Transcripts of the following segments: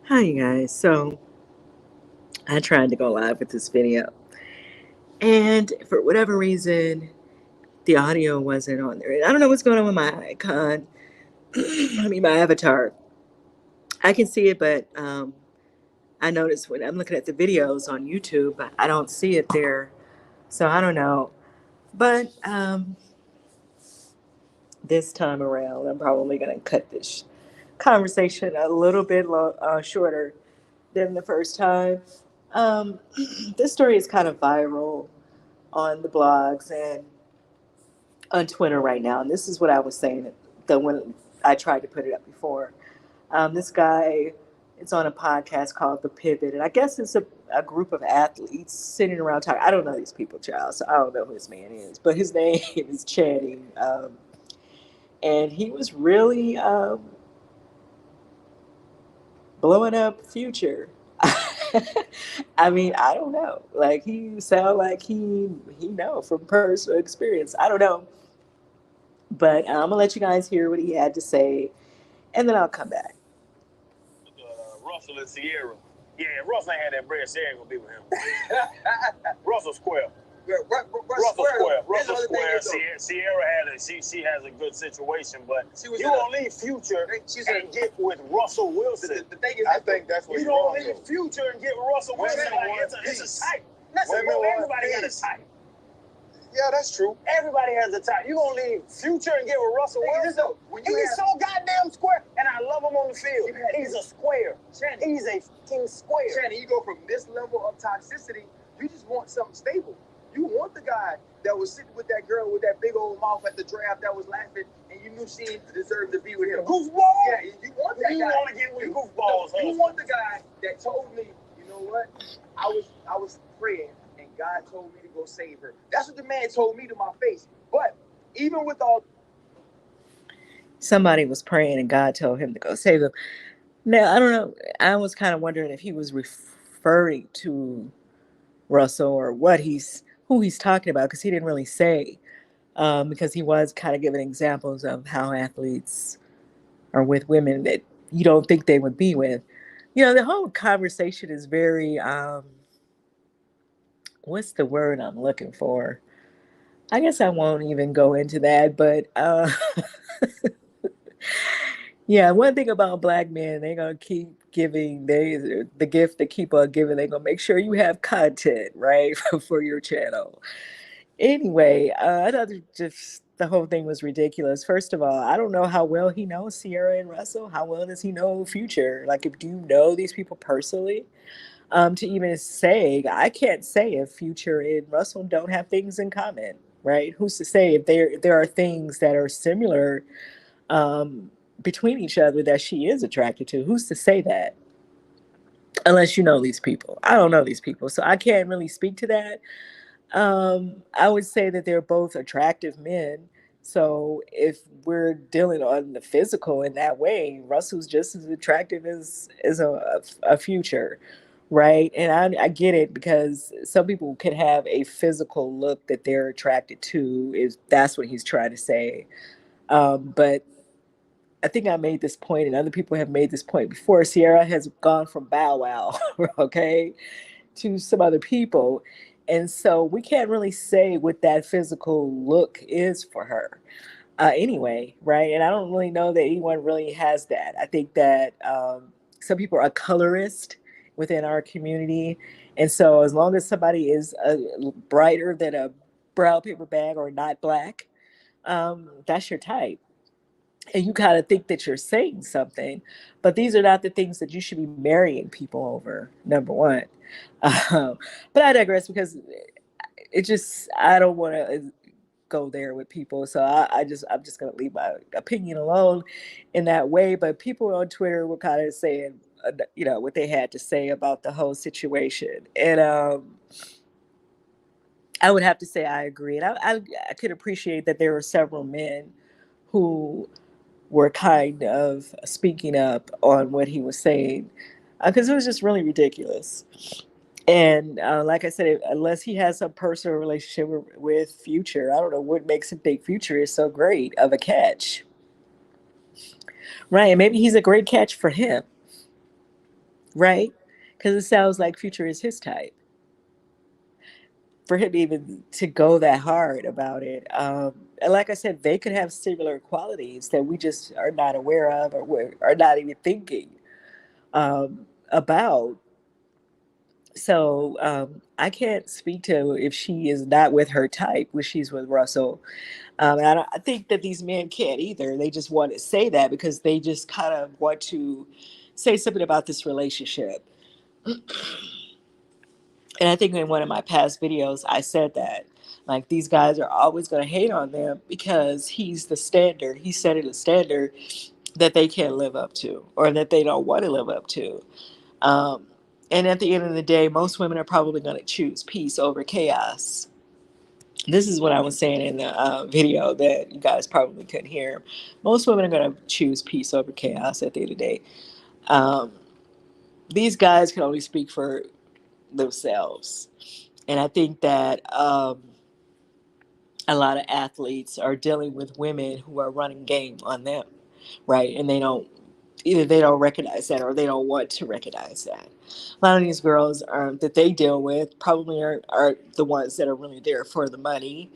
Hi, you guys. So I tried to go live with this video, and for whatever reason, the audio wasn't on there. I don't know what's going on with my icon. I mean, my avatar. I can see it, but I noticed when I'm looking at the videos on YouTube, I don't see it there. So I don't know. But this time around, I'm probably going to cut this conversation a little bit shorter than the first time. Um, this story is kind of viral on the blogs and on Twitter right now. And this is what I was saying that when I tried to put it up before. This guy, it's on a podcast called The Pivot. And I guess it's a group of athletes sitting around talking. I don't know these people, child, so I don't know who this man is. But his name is Channing. And he was really blowing up Future. I mean, I don't know. Like he sound like he know from personal experience. I don't know. But I'm gonna let you guys hear what he had to say, and then I'll come back. Russell and Ciara. Yeah, Russell ain't had that bread. Ciara ain't gonna be with him. Russell Square. Russell Square. Russell Square. Ciara had a she has a good situation, but you gonna leave Future and get with Russell Wilson. The thing is, I think that's what you don't leave Future and get Russell Wilson. It's a type. Everybody got a type. Yeah, that's true. Everybody has a type. You gonna leave Future and get with Russell Wilson? He's so goddamn square, and I love him on the field. He's a square. He's a fucking square. Shannon, you go from this level of toxicity, you just want something stable. You want the guy that was sitting with that girl with that big old mouth at the draft that was laughing, and you knew she deserved to be with him. Goofball? Yeah, you want that guy. You want to get with goofballs. You want the guy that told me, you know what? I was praying. God told me to go save her. That's what the man told me to my face. But even with all... Somebody was praying and God told him to go save them. Now, I don't know. I was kind of wondering if he was referring to Russell or who he's talking about, because he didn't really say. Because he was kind of giving examples of how athletes are with women that you don't think they would be with. You know, the whole conversation is very... what's the word I'm looking for? I guess I won't even go into that, but yeah, one thing about black men, they're gonna keep giving the gift that keep on giving. They're gonna make sure you have content, right, for your channel. Anyway, I thought just the whole thing was ridiculous. First of all, I don't know how well he knows Ciara and Russell. How well does he know Future? Like, if do you know these people personally? To even say, I can't say if Future and Russell don't have things in common, right? Who's to say if there are things that are similar um, between each other that she is attracted to? Who's to say that? Unless you know these people. I don't know these people, so I can't really speak to that. I would say that they're both attractive men. So if we're dealing on the physical in that way, Russell's just as attractive as a Future, right? And I get it, because some people can have a physical look that they're attracted to. Is That's what he's trying to say. But I think I made this point, and other people have made this point before. Ciara has gone from Bow Wow, okay, to some other people. And so we can't really say what that physical look is for her anyway, right? And I don't really know that anyone really has that. I think that some people are colorist within our community. And so as long as somebody is brighter than a brown paper bag or not black, that's your type, and you kind of think that you're saying something, but these are not the things that you should be marrying people over. Number one, um, but I digress, because it just I don't want to go there with people, so I'm just gonna leave my opinion alone in that way. But people on Twitter were kind of saying, what they had to say about the whole situation, and I would have to say I agree, and I could appreciate that there were several men who were kind of speaking up on what he was saying, because it was just really ridiculous. And like I said, unless he has some personal relationship with Future, I don't know what makes him think Future is so great of a catch. Right? And maybe he's a great catch for him. right? Because it sounds like Future is his type. For him even to go that hard about it, and like I said, they could have similar qualities that we just are not aware of, or are not even thinking about. So I can't speak to if she is not with her type when she's with Russell. And I think that these men can't either. They just want to say that because they just kind of want to say something about this relationship. And I think in one of my past videos, I said that. Like, these guys are always going to hate on them because he's the standard. He's setting a standard that they can't live up to, or that they don't want to live up to. Um, and at the end of the day, most women are probably going to choose peace over chaos. This is what I was saying in the video that you guys probably couldn't hear. Most women are going to choose peace over chaos at the end of the day. Um, these guys can only speak for themselves. And I think that a lot of athletes are dealing with women who are running game on them, right? And they don't, either they don't recognize that or they don't want to recognize that. A lot of these girls that they deal with probably are the ones that are really there for the money,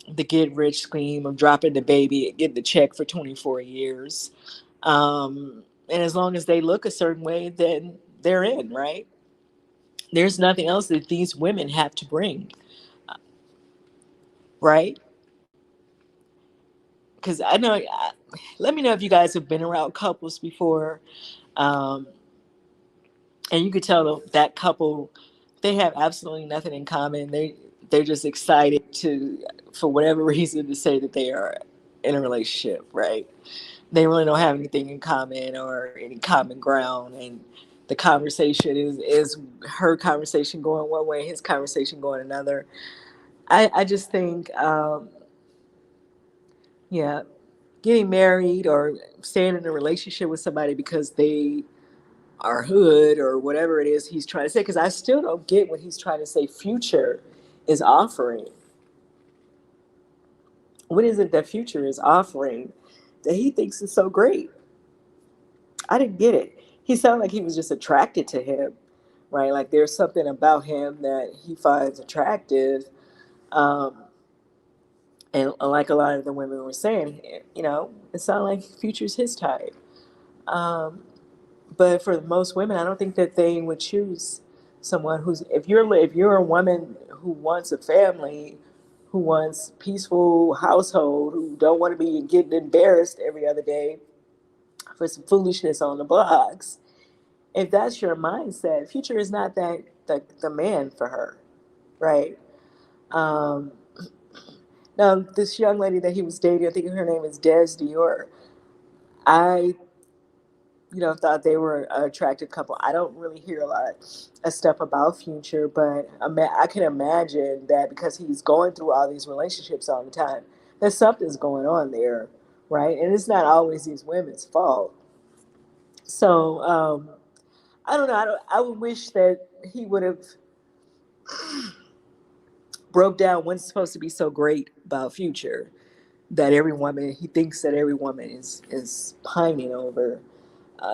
the get rich scheme of dropping the baby and getting the check for 24 years. And as long as they look a certain way, then they're in, right? There's nothing else that these women have to bring, right? Because I know, let me know if you guys have been around couples before, um, and you could tell that couple, they have absolutely nothing in common. They're just excited to, for whatever reason, to say that they are in a relationship, right? They really don't have anything in common or any common ground, and the conversation is her conversation going one way, his conversation going another. I just think, yeah, getting married or staying in a relationship with somebody because they are hood or whatever it is he's trying to say. Because I still don't get what he's trying to say. Future is offering. What is it that Future is offering that he thinks is so great? I didn't get it. He sounded like he was just attracted to him, right? Like there's something about him that he finds attractive. Um, and like a lot of the women were saying, it sounded like Future's his type. Um, but for most women, I don't think that they would choose someone who's, if you're a woman who wants a family, who wants peaceful household, who don't want to be getting embarrassed every other day for some foolishness on the blogs. If that's your mindset, Future is not the man for her, right? Um, Now, this young lady that he was dating, I think her name is Des Dior. I, thought they were an attractive couple. I don't really hear a lot of stuff about Future, but I can imagine that because he's going through all these relationships all the time, that something's going on there, right? And it's not always these women's fault. So I don't know. I would wish that he would have broke down what's supposed to be so great about Future that every woman he thinks that every woman is pining over.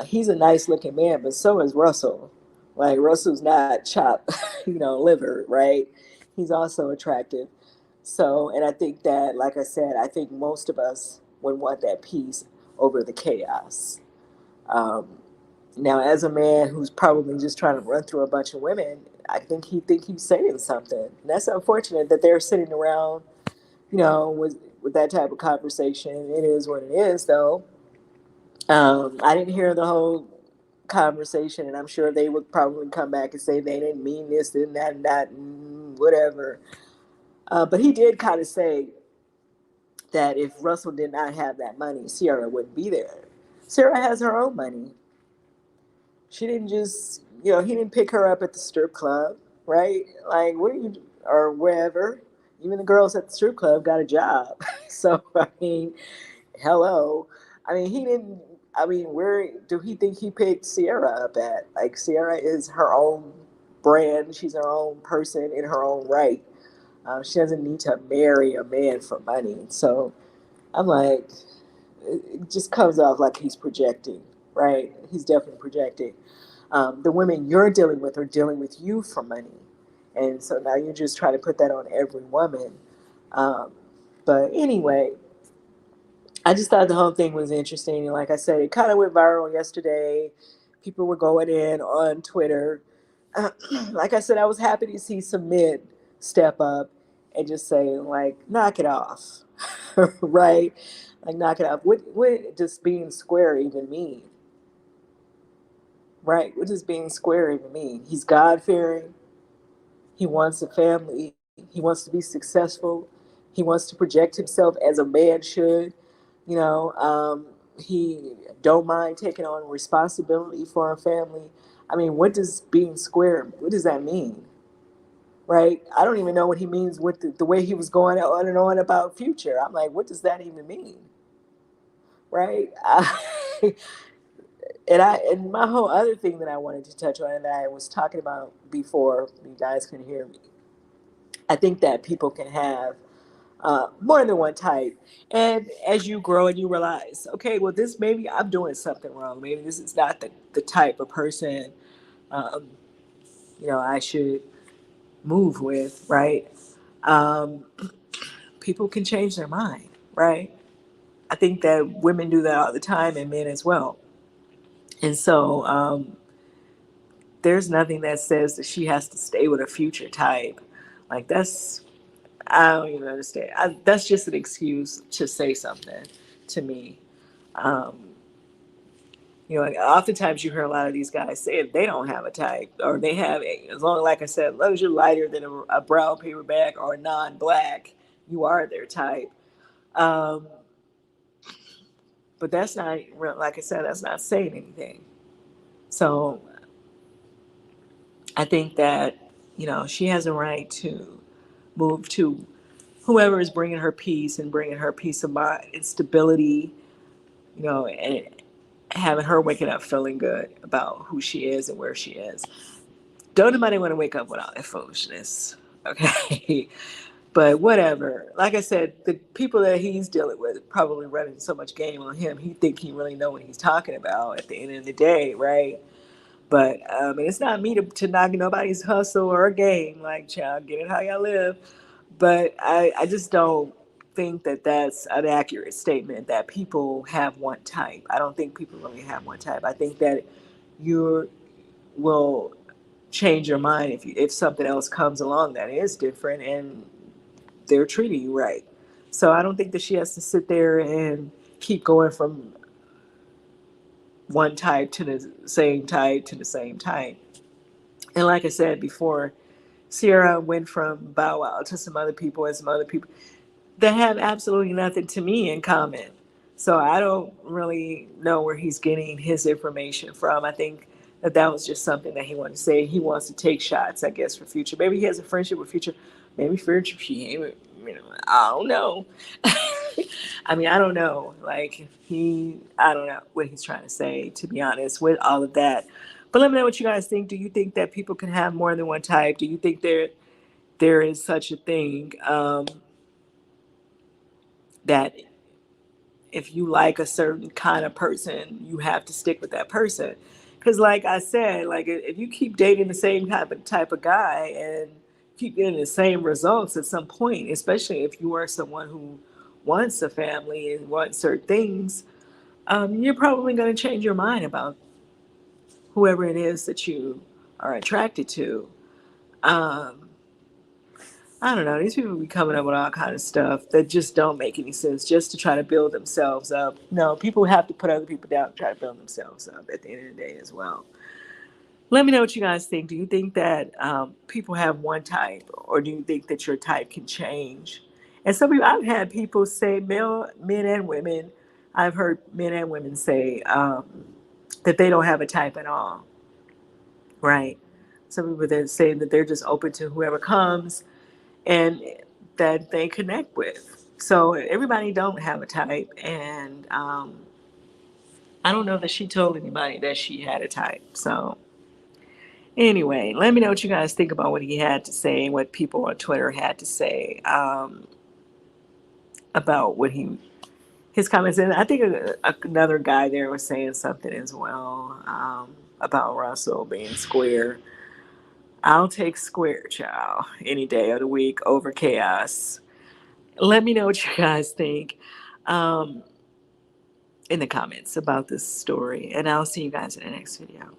He's a nice looking man, but so is Russell. Like Russell's not chopped, liver, right? He's also attractive. So, and I think that, like I said, I think most of us would want that peace over the chaos. Um, Now, as a man who's probably just trying to run through a bunch of women, I think he's saying something. And that's unfortunate that they're sitting around, with that type of conversation. It is what it is, though. I didn't hear the whole conversation, and I'm sure they would probably come back and say they didn't mean this and that and that and whatever. But he did kind of say that if Russell did not have that money, Ciara wouldn't be there. Ciara has her own money. She didn't just, he didn't pick her up at the strip club, right? Like, what are you, or wherever. Even the girls at the strip club got a job. So, I mean, hello. I mean, he didn't, I mean, where do he think he picked Ciara up at? Like, Ciara is her own brand. She's her own person in her own right. She doesn't need to marry a man for money. So I'm like, it just comes off like he's projecting, right? He's definitely projecting. The women you're dealing with are dealing with you for money. And so now you're just trying to put that on every woman. Um, but anyway, I just thought the whole thing was interesting. And like I said, it kind of went viral yesterday. People were going in on Twitter. Like I said, I was happy to see some men step up and just say, like, knock it off. Right? Like, knock it off. What does being square even mean? Right? What does being square even mean? He's God fearing. He wants a family. He wants to be successful. He wants to project himself as a man should. You know, he don't mind taking on responsibility for a family. I mean, what does being square? What does that mean? Right? I don't even know what he means with the way he was going on and on about future. I'm like, what does that even mean? Right? And my whole other thing that I wanted to touch on and that I was talking about before you guys can hear me. I think that people can have more than one type. And as you grow and you realize, okay, well, this maybe I'm doing something wrong. Maybe this is not the type of person, um, I should move with, right? Um, People can change their mind, right? I think that women do that all the time and men as well. And so there's nothing that says that she has to stay with a future type. Like I don't even understand. That's just an excuse to say something to me. Um, oftentimes you hear a lot of these guys say they don't have a type, or they have as long, like I said, as long as you're lighter than a brown paperback or non-black, you are their type. Um, but that's not, like I said, that's not saying anything. So I think that she has a right to move to whoever is bringing her peace and bringing her peace of mind and stability, and having her waking up feeling good about who she is and where she is. Don't nobody want to wake up with all that foolishness, okay? But whatever. Like I said, the people that he's dealing with probably running so much game on him. He think he really know what he's talking about at the end of the day, right? But and it's not me to knock nobody's hustle or game. Like, child, get it how y'all live. But I just don't think that that's an accurate statement that people have one type. I don't think people really have one type. I think that you will change your mind if something else comes along that is different and they're treating you right. So I don't think that she has to sit there and keep going from one type to the same type to the same type. And like I said before, Ciara went from Bow Wow to some other people and some other people that have absolutely nothing to me in common. So I don't really know where he's getting his information from. I think that was just something that he wanted to say. He wants to take shots, I guess, for Future. Maybe he has a friendship with Future. Maybe Future, I don't know. I mean, I don't know. Like I don't know what he's trying to say, to be honest, with all of that. But let me know what you guys think. Do you think that people can have more than one type? Do you think there is such a thing, that if you like a certain kind of person, you have to stick with that person? Because, like I said, like if you keep dating the same type of guy and keep getting the same results at some point, especially if you are someone who wants a family and wants certain things, you're probably going to change your mind about whoever it is that you are attracted to. Um, I don't know. These people be coming up with all kind of stuff that just don't make any sense, just to try to build themselves up. No, people have to put other people down and try to build themselves up at the end of the day as well. Let me know what you guys think. Do you think that people have one type, or do you think that your type can change? And some people, I've had people say, men and women, I've heard men and women say that they don't have a type at all, right? Some people that say that they're just open to whoever comes and that they connect with. So everybody don't have a type, and I don't know that she told anybody that she had a type. So anyway, let me know what you guys think about what he had to say and what people on Twitter had to say about what his comments. And I think another guy there was saying something as well. about Russell being square. I'll take square, child, any day of the week over chaos. Let me know what you guys think um, in the comments about this story, and I'll see you guys in the next video.